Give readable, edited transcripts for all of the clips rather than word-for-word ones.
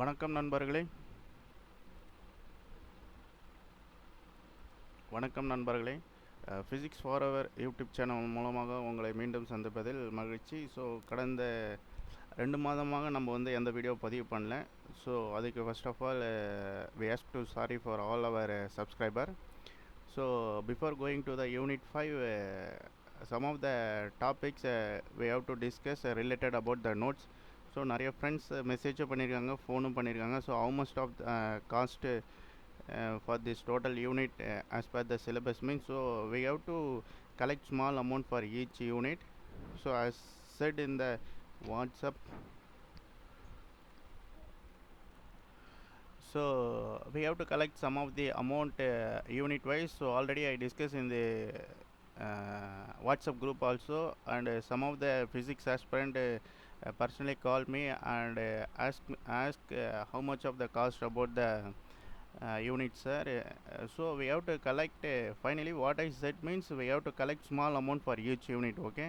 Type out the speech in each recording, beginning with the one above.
வணக்கம் நண்பர்களே. வணக்கம் நண்பர்களே. ஃபிசிக்ஸ் ஃபாரெவர் யூடியூப் சேனல் மூலமாக உங்களை மீண்டும் சந்திப்பதில் மகிழ்ச்சி. ஸோ கடந்த 2 மாதமாக நம்ம எந்த வீடியோ பதிவு பண்ணல. ஸோ அதுக்கு first of all we ask to sorry for all our subscriber. So before going to the unit 5, some of the topics we have to discuss related about the notes. So நிறைய friends மெசேஜும் பண்ணியிருக்காங்க, ஃபோனும் பண்ணியிருக்காங்க. So how much of cost for this total unit as per the syllabus means. So we have to collect small amount for each unit. So as said in the WhatsApp, so we have to collect some of the amount unit wise. So already I discussed in the WhatsApp group also, and some of the physics aspirant personally called me and ask how much of the cost about the unit, sir. So we have to collect, finally what I said means we have to collect small amount for each unit. Okay,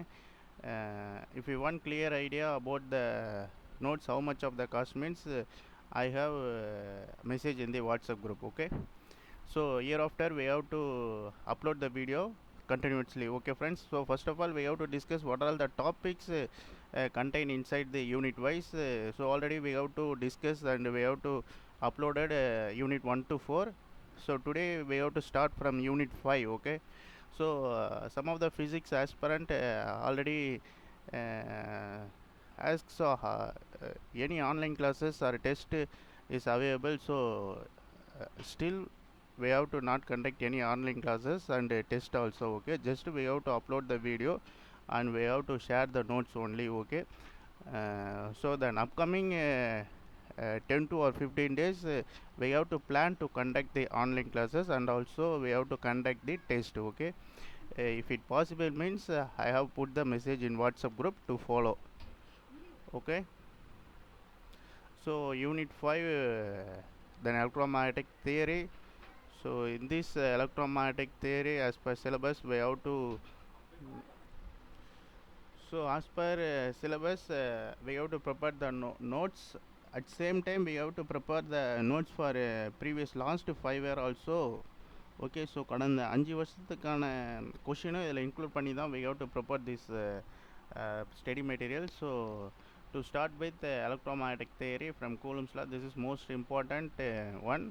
if you want clear idea about the notes how much of the cost means, I have message in the WhatsApp group. Okay, so hereafter we have to upload the video continuously. Okay friends, so first of all we have to discuss what are all the topics contained inside the unit wise. So already we have to discuss and we have to uploaded unit 1 to 4. So today we have to start from unit 5. Okay, so some of the physics aspirant already asks any online classes or test is available. So still we have to not conduct any online classes and test also. Okay, just we have to upload the video and we have to share the notes only. Okay, so then upcoming 10 to or 15 days we have to plan to conduct the online classes and also we have to conduct the test. Okay, if it possible means I have put the message in WhatsApp group to follow. Okay, so unit 5, then electromagnetic theory. So in this electromagnetic theory as per syllabus we have to, so as per syllabus we have to prepare the notes. At same time we have to prepare the notes for previous last 5 year also. Okay, so கடந்த 5 வருஷத்துக்கான கொஷினும் இதில் include பண்ணி தான் we have to prepare this study material. So to start with electromagnetic theory from Coulomb's law, this is most important one.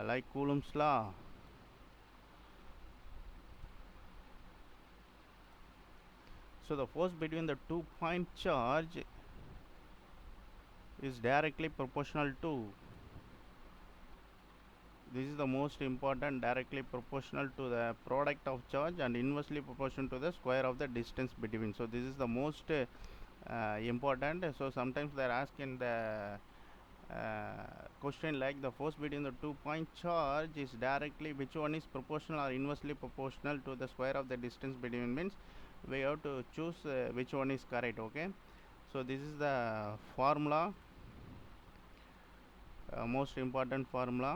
Like Coulomb's law, so the force between the 2-point charge is directly proportional to, this is the most important, directly proportional to the product of charge and inversely proportional to the square of the distance between. So this is the most important. So sometimes they are asking the question like the force between the 2-point charge is directly, which one is proportional or inversely proportional to the square of the distance between means we have to choose which one is correct. Okay, so this is the formula, most important formula.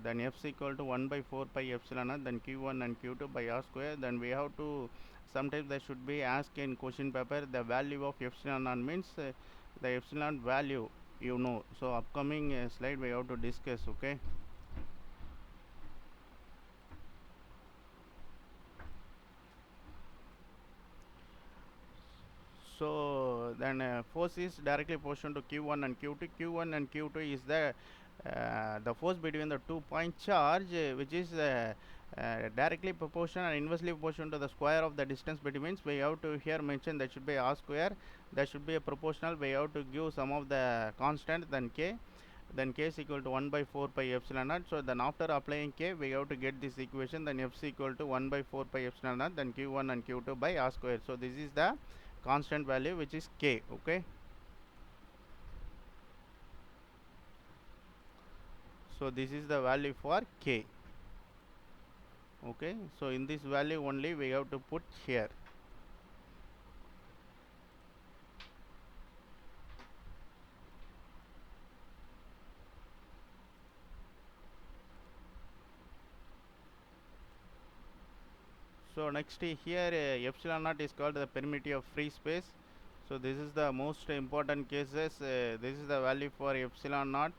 Then f is equal to 1 by 4 pi epsilon naught, then q1 and q2 by r square. Then we have to, sometimes there should be asked in question paper the value of epsilon naught means the epsilon value, you know. So upcoming slide we have to discuss. Okay, so then force is directly proportional to q1 and q2. Q1 and q2 is the force between the 2-point charge which is directly proportional and inversely proportional to the square of the distance between means we have to here mention that should be r square, that should be a proportional, we have to give some of the constant, then k, then k is equal to 1 by 4 pi epsilon naught. So then after applying k we have to get this equation, then f is equal to 1 by 4 pi epsilon naught, then q1 and q2 by r square. So this is the constant value which is k. Okay, so this is the value for k. Okay, so in this value only we have to put here. So next here epsilon naught is called the permittivity of free space. So this is the most important cases. This is the value for epsilon naught,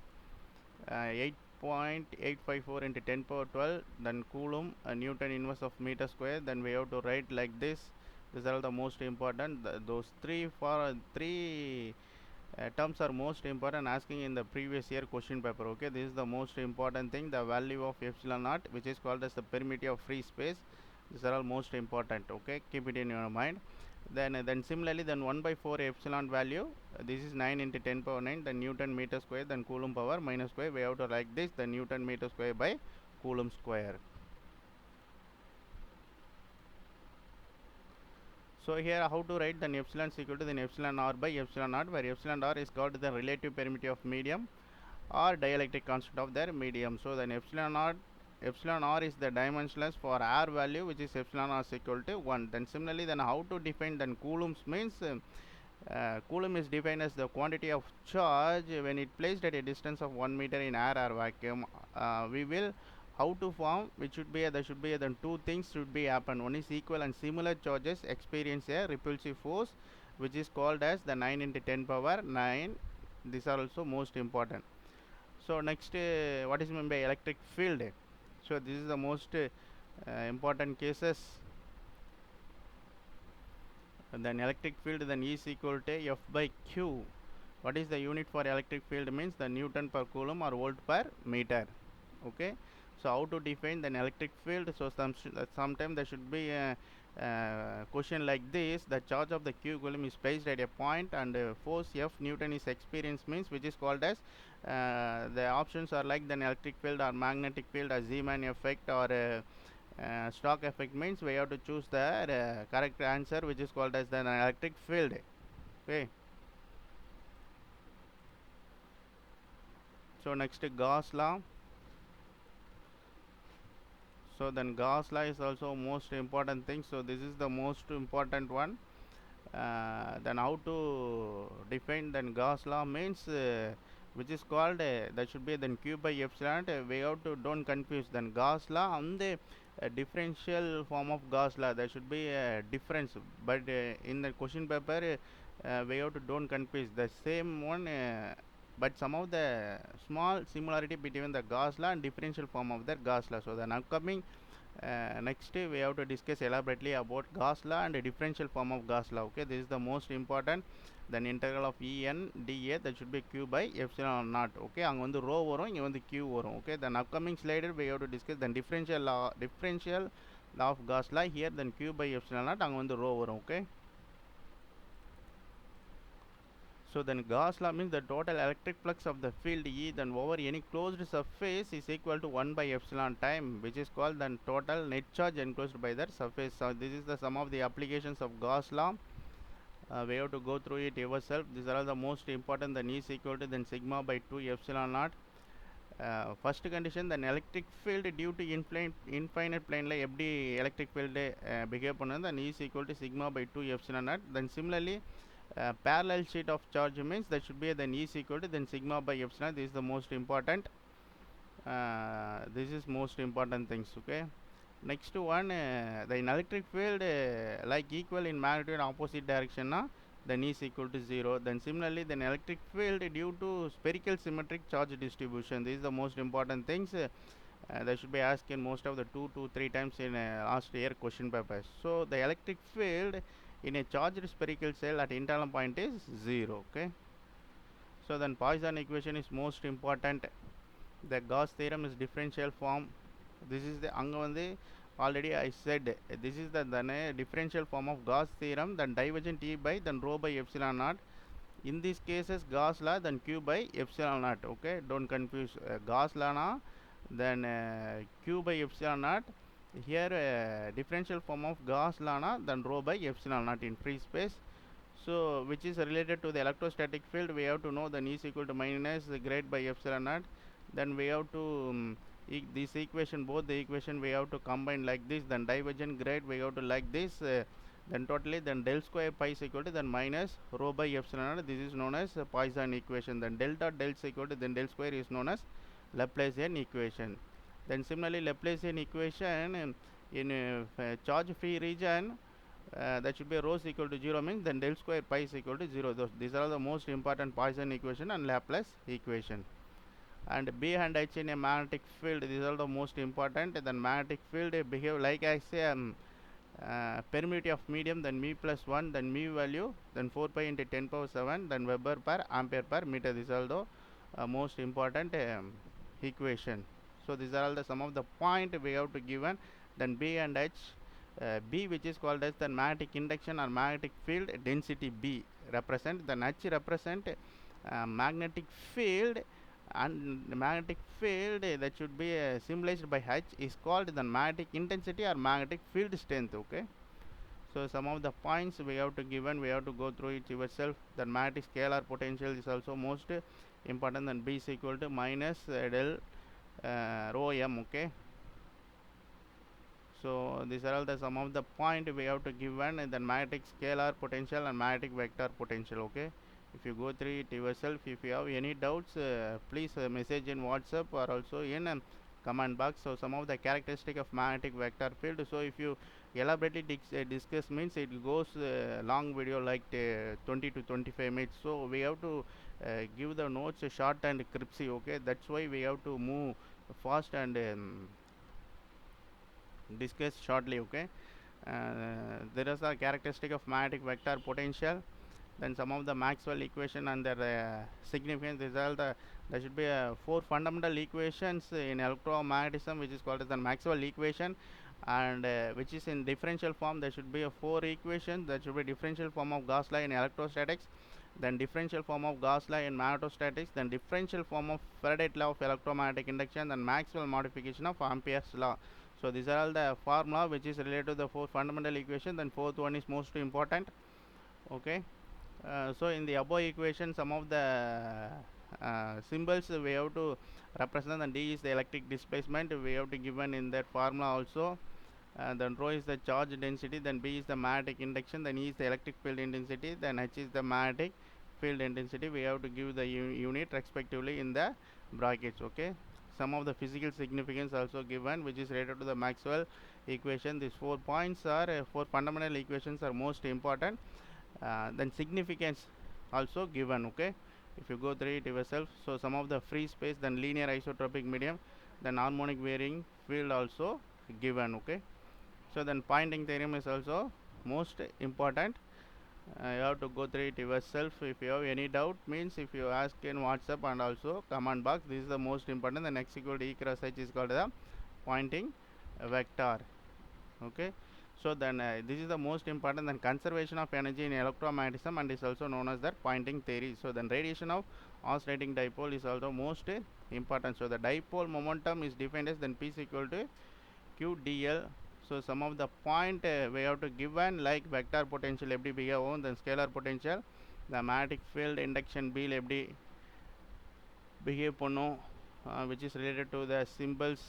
8.854 into 10 power 12, then coulomb, Newton inverse of meter square. Then we have to write like this. These are all the most important. Those three terms are most important, asking in the previous year question paper. Okay, this is the most important thing. The value of epsilon naught, which is called as the perimeter of free space. These are all most important. Okay, keep it in your mind. Then similarly, then 1 by 4 epsilon value, this is 9 into 10 power 9, then Newton meter square, then Coulomb power minus square. We have to like this, the Newton meter square by Coulomb square. So here how to write, then epsilon is equal to then epsilon r by epsilon naught, where epsilon r is called the relative perimeter of medium or dielectric constant of their medium. So then epsilon r is the dimensionless for r value, which is epsilon r is equal to 1. Then similarly, then how to define, then coulombs means coulomb is defined as the quantity of charge when it placed at a distance of 1 meter in air or vacuum. We will how to form, which should be there should be then two things should be happen. One is equal and similar charges experience a repulsive force, which is called as the 9 into 10 power 9. These are also most important. So next, what is meant by electric field? So this is the most important cases. And then electric field, then E is equal to F by Q. What is the unit for electric field? Means the Newton per coulomb or volt per meter. Okay. So how to define then electric field? So sometime there should be a question like this: the charge of the Q coulomb is placed at a point and force F Newton is experienced, means which is called as the options are like then electric field or magnetic field or Zeeman effect or Stock effect. Means we have to choose the correct answer, which is called as the electric field. Okay. So next, Gauss law. So then Gauss law is also most important thing. So this is the most important one. Then how to define then Gauss law means which is called that should be then Q by epsilon. We have to don't confuse then Gauss law and the differential form of Gauss law. There should be a difference, but in the question paper we have to don't confuse the same one. But some of the small similarity between the Gauss law and differential form of the Gauss law. So then upcoming next we have to discuss elaborately about Gauss law and the differential form of Gauss law. Okay, this is the most important. Then integral of En dA, that should be Q by epsilon naught. Okay, அங்க வந்து rho வரும், இங்க வந்து Q வரும். Okay, then upcoming slide we have to discuss the differential law of Gauss law. Here then Q by epsilon naught, அங்க வந்து rho வரும். Okay. So then Gauss law means the total electric flux of the field E then over any closed surface is equal to 1 by epsilon time, which is called then total net charge enclosed by that surface. So this is the sum of the applications of Gauss law. We have to go through it yourself. These are all the most important. Then E is equal to then sigma by 2 epsilon naught. First condition, then electric field due to infinite plane la FD electric field behave பண்ணுது, then E is equal to sigma by 2 epsilon naught. Then similarly parallel sheet of charge means that should be then E is equal to then sigma by epsilon. This is the most important. This is most important things. Okay. Next one, the electric field like equal in magnitude opposite direction na, then E is equal to 0. Then similarly, then electric field due to spherical symmetric charge distribution. This is the most important things. That should be asked in most of the 2 to 3 times in last year question papers. So the electric field in a charged spherical cell at internal point is 0. Okay. So then Poisson equation is most important. The Gauss theorem is differential form. This is the அங்க வந்து already I said this is the then differential form of Gauss theorem, then divergent E by then rho by epsilon naught. In these cases Gauss law then Q by epsilon naught. Okay, don't confuse Gauss law na then Q by epsilon naught. Here differential form of Gauss law na then rho by epsilon naught in free space. So which is related to the electrostatic field, we have to know then E is equal to minus the grade by epsilon naught. Then we have to this equation, both the equation we have to combine like this. Then divergent grade we have to like this. Then totally then del square pi is equal to then minus rho by epsilon naught. This is known as Poisson equation. Then del dot del is equal to then del square is known as Laplacian equation. Then similarly Laplacian equation in charge free region, that should be rho is equal to 0 means then del square pi is equal to 0. These are the most important Poisson equation and Laplace equation. And B and H in a magnetic field, these are the most important. Then magnetic field behave like I say permeability of medium, then mu plus 1, then mu value, then 4 pi into 10 power 7, then Weber per ampere per meter. These are the most important equation. So these are all the some of the point we have to given. Then B and H, B which is called as the magnetic induction or magnetic field density B represent, then H represent magnetic field, and the magnetic field that should be symbolized by H is called the magnetic intensity or magnetic field strength. Okay, so some of the points we have to given, we have to go through it yourself. The magnetic scalar potential is also most important, than B is equal to minus del rho m. Okay, so these are all the some of the point we have to given in the magnetic scalar potential and magnetic vector potential. Okay, if you go through it yourself, if you have any doubts, please message in WhatsApp or also in comment box. So some of the characteristic of magnetic vector field, so if you elaborately discuss means it goes long video like 20 to 25 minutes, so we have to give the notes short and crispy. Okay, that's why we have to move fast and discuss shortly. Okay, there is a characteristic of magnetic vector potential, then some of the Maxwell equation and their significance. Result there should be four fundamental equations in electromagnetism which is called as the Maxwell equation, and which is in differential form. There should be a four equations. There should be differential form of Gauss law in electrostatics, then differential form of Gauss law in magnetostatics, then differential form of Faraday law of electromagnetic induction, then Maxwell modification of Ampere's law. So these are all the formula which is related to the four fundamental equation. Then fourth one is most important. Okay, so in the above equation, some of the symbols we have to represent, and D is the electric displacement we have to given in that formula also. Then rho is the charge density, then B is the magnetic induction, then E is the electric field intensity, then H is the magnetic field intensity. We have to give the unit respectively in the brackets. Okay, some of the physical significance also given which is related to the Maxwell equation. These 4 points are 4 fundamental equations are most important. Then significance also given. Okay, if you go through it yourself. So some of the free space, then linear isotropic medium, then harmonic varying field also given. Okay, so then Poynting theorem is also most important. You have to go through it yourself. If you have any doubt means if you ask in WhatsApp and also comment box, this is the most important. The next equal to E cross H is called the Poynting vector. Okay, so then this is the most important. Then conservation of energy in electromagnetism and is also known as the Poynting theory. So then radiation of oscillating dipole is also most important. So the dipole momentum is defined as then P is equal to Q dl. So some of the point we have to given like vector potential எப்படி behave ஆகும், then scalar potential, the magnetic field induction B எப்படி behave பண்ணும், which is related to the symbols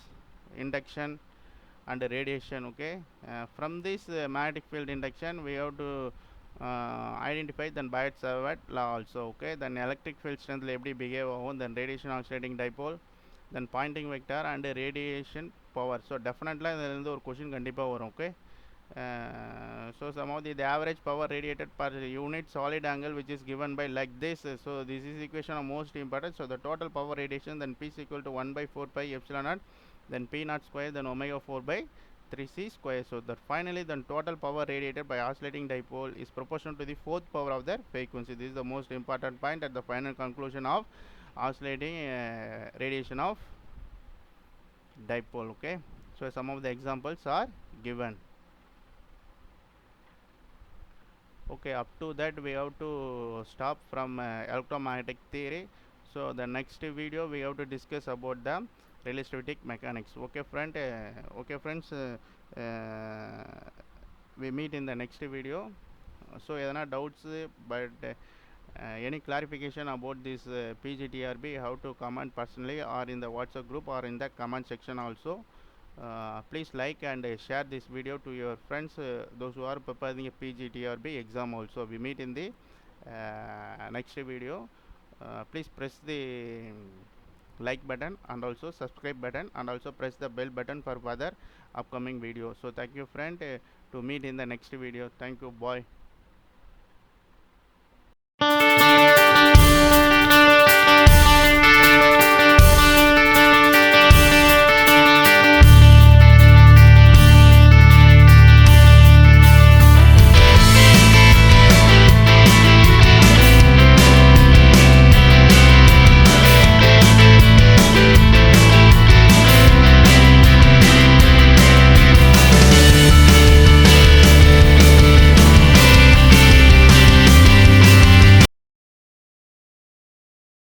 induction and radiation. Okay, from this magnetic field induction we have to identify then Biot-Savart law also. Okay, then electric field strength எப்படி behave ஆகும், then radiation oscillating dipole, then Poynting vector and radiation power. So definitely இதிலிருந்து ஒரு question கண்டிப்பாக வரும். Okay, so some of the average power radiated per unit solid angle which is given by like this. So this is equation of most important. So the total power radiation then P is equal to 1 by 4 pi epsilon naught, then P naught square, then omega 4 by 3c square. So that finally then total power radiated by oscillating dipole is proportional to the fourth power of their frequency. This is the most important point at the final conclusion of oscillating radiation of dipole. Okay, so some of the examples are given. Okay, up to that we have to stop from electromagnetic theory. So the next video we have to discuss about the relativistic mechanics. Okay friend, okay friends, we meet in the next video. So எதனா doubts but any clarification about this PGTRB, how to comment personally or in the WhatsApp group or in the comment section also. Please like and share this video to your friends, those who are preparing a PGTRB exam also. We meet in the next video. Please press the like button and also subscribe button and also press the bell button for further upcoming video. So thank you friend. to meet in the next video. Thank you. Bye.